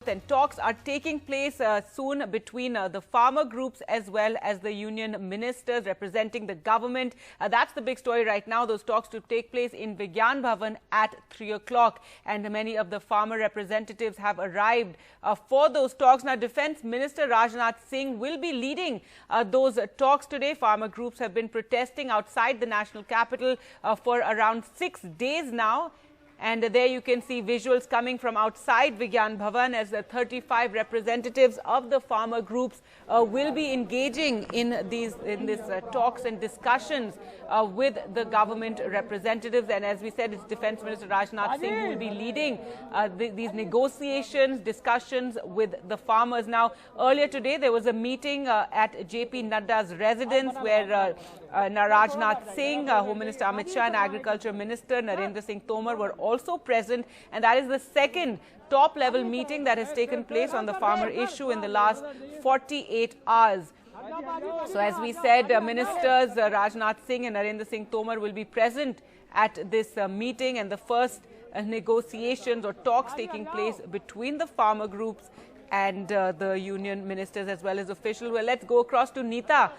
and talks are taking place soon between the farmer groups as well as the union ministers representing the government. That's the big story right now. Those talks to take place in Vigyan Bhavan at 3 o'clock, and many of the farmer representatives have arrived for those talks. Now, Defence Minister Rajnath Singh will be leading those talks today. Farmer groups have been protesting outside the national capital for around 6 days now. And there you can see visuals coming from outside Vigyan Bhavan as the 35 representatives of the farmer groups will be engaging in these talks and discussions with the government representatives. And as we said, it's Defence Minister Rajnath Singh who will be leading these negotiations, discussions with the farmers. Now, earlier today, there was a meeting at JP Nadda's residence where Rajnath Singh, Home Minister Amit Shah and Agriculture Minister Narendra Singh Tomar were also present, and that is the second top-level meeting that has taken place on the farmer issue in the last 48 hours. So as we said, Ministers Rajnath Singh and Narendra Singh Tomar will be present at this meeting, and the first negotiations or talks taking place between the farmer groups and the union ministers as well as officials. Well, let's go across to Neeta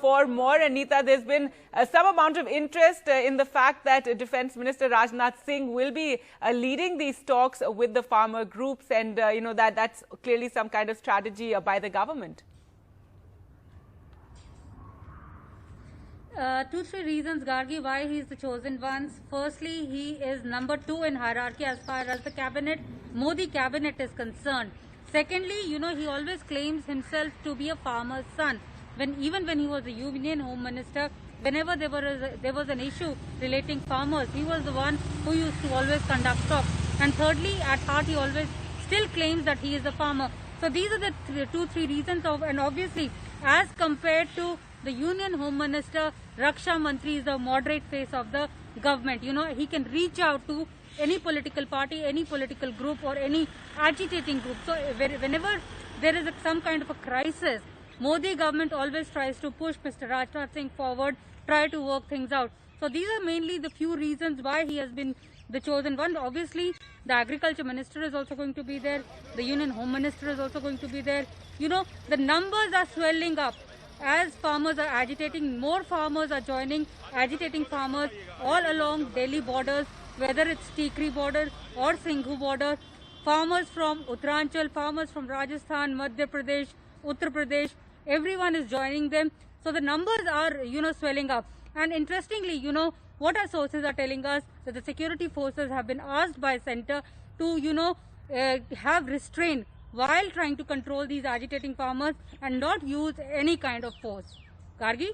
for more. And Neeta, there's been some amount of interest in the fact that Defence Minister Rajnath Singh will be leading these talks with the farmer groups, and you know that's clearly some kind of strategy by the government. Two, three reasons, Gargi, why he is the chosen one. Firstly, he is number 2 in hierarchy as far as the cabinet, Modi cabinet, is concerned. Secondly, you know, he always claims himself to be a farmer's son. Even when he was a Union Home Minister, whenever there was an issue relating farmers, he was the one who used to always conduct talks. And thirdly, at heart, he always still claims that he is a farmer. So these are the 2-3 reasons and obviously, as compared to the Union Home Minister, Raksha Mantri is the moderate face of the government. You know, he can reach out to any political party, any political group or any agitating group. So whenever there is some kind of a crisis, Modi government always tries to push Mr. Rajnath Singh forward, try to work things out. So these are mainly the few reasons why he has been the chosen one. Obviously, the Agriculture Minister is also going to be there. The Union Home Minister is also going to be there. You know, the numbers are swelling up. As farmers are agitating, more farmers are joining, agitating farmers all along Delhi borders, whether it's Tikri border or Singhu border. Farmers from Uttaranchal, farmers from Rajasthan, Madhya Pradesh, Uttar Pradesh, everyone is joining them. So the numbers are, you know, swelling up. And interestingly, you know, what our sources are telling us, that the security forces have been asked by Centre to, you know, have restraint while trying to control these agitating farmers and not use any kind of force. Gargi?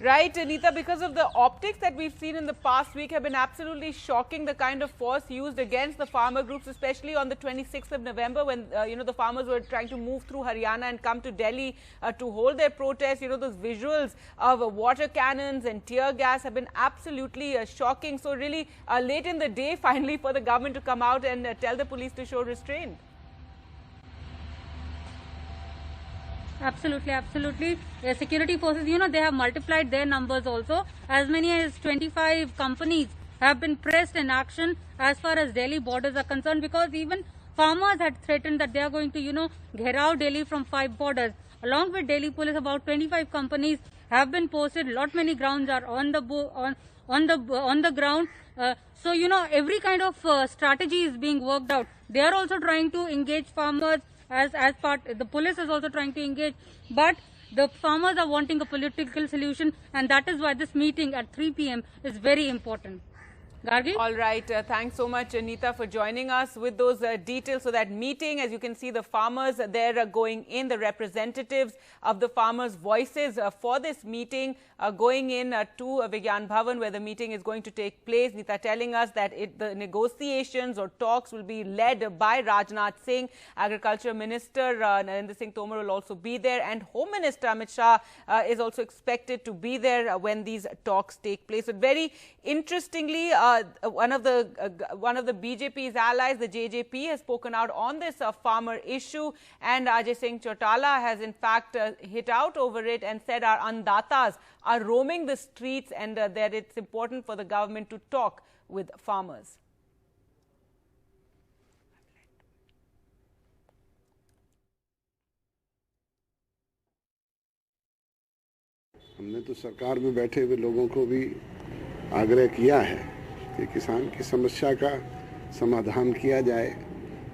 Right, Anita, because of the optics that we've seen in the past week have been absolutely shocking, the kind of force used against the farmer groups, especially on the 26th of November when, you know, the farmers were trying to move through Haryana and come to Delhi to hold their protest. You know, those visuals of water cannons and tear gas have been absolutely shocking. So really late in the day, finally, for the government to come out and tell the police to show restraint. Absolutely, absolutely. The security forces, you know, they have multiplied their numbers also. As many as 25 companies have been pressed in action as far as Delhi borders are concerned, because even farmers had threatened that they are going to, you know, gherao Delhi from 5 borders. Along with Delhi police, about 25 companies have been posted. Lot many grounds are on the ground. So, you know, every kind of strategy is being worked out. They are also trying to engage farmers. As part, the police is also trying to engage, but the farmers are wanting a political solution, and that is why this meeting at 3 p.m. is very important. Gargi? All right. Thanks so much, Anita, for joining us with those details. So that meeting, as you can see, the farmers, they're going in, the representatives of the farmers' voices for this meeting going in to Vigyan Bhavan, where the meeting is going to take place. Nita telling us that the negotiations or talks will be led by Rajnath Singh. Agriculture Minister Narendra Singh Tomar will also be there, and Home Minister Amit Shah is also expected to be there when these talks take place. But very interestingly, one of the BJP's allies, the JJP, has spoken out on this farmer issue, and Ajay Singh Chautala has in fact hit out over it and said our andatas are roaming the streets and that it's important for the government to talk with farmers. हमने तो सरकार में बैठे हुए लोगों को भी आग्रह किया है कि किसान की समस्या का समाधान किया जाए।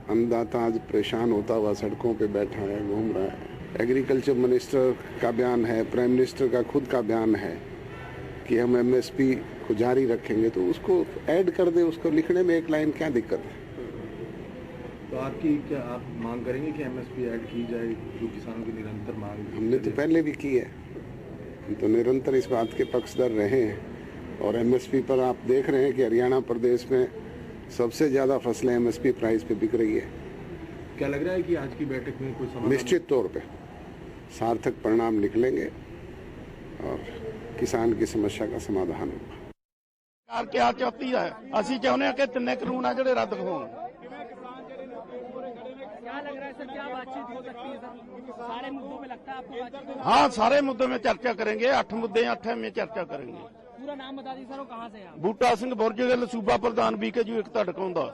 अन्नदाता आज परेशान होता हुआ सड़कों पे बैठा है, घूम रहा है। एग्रीकल्चर मिनिस्टर का बयान है, प्राइम मिनिस्टर का खुद का बयान है कि हम एमएसपी को जारी रखेंगे, तो उसको ऐड कर दे, उसको लिखने में एक लाइन क्या दिक्कत है। तो आपकी क्या आप मांग करेंगे कि एमएसपी ऐड की जाए, जो किसानों की निरंतर मांग है? हमने तो पहले भी की है, हम तो निरंतर इस बात के पक्षधर रहे हैं। और एमएसपी पर आप देख रहे हैं कि हरियाणा प्रदेश में सबसे ज्यादा फसलें एमएसपी प्राइस पे बिक रही है। क्या लग रहा है कि आज की बैठक में कोई समाधान? निश्चित तौर पे सार्थक परिणाम निकलेंगे और किसान की समस्या का समाधान होगा। सरकार क्या चाहती है? ਅਸੀਂ ਚਾਹੁੰਦੇ ਹਾਂ ਕਿ ਤਿੰਨੇ ਕਾਨੂੰਨ ਆ ਜਿਹੜੇ ਰੱਦ ਹੋਣ। क्या लग रहा है सर, क्या बातचीत हो सकती है सर? सारे मुद्दों में लगता है आपको बातचीत होगी? हाँ, सारे मुद्दों में चर्चा करेंगे। 8 मुद्दे 8 में चर्चा करेंगे। पूरा नाम बता दीजिए सर, वो कहाँ से हैं आप? बूटा सिंह बुरजगल, सूबा प्रधान BKU एकता ढकाਉਂਦਾ।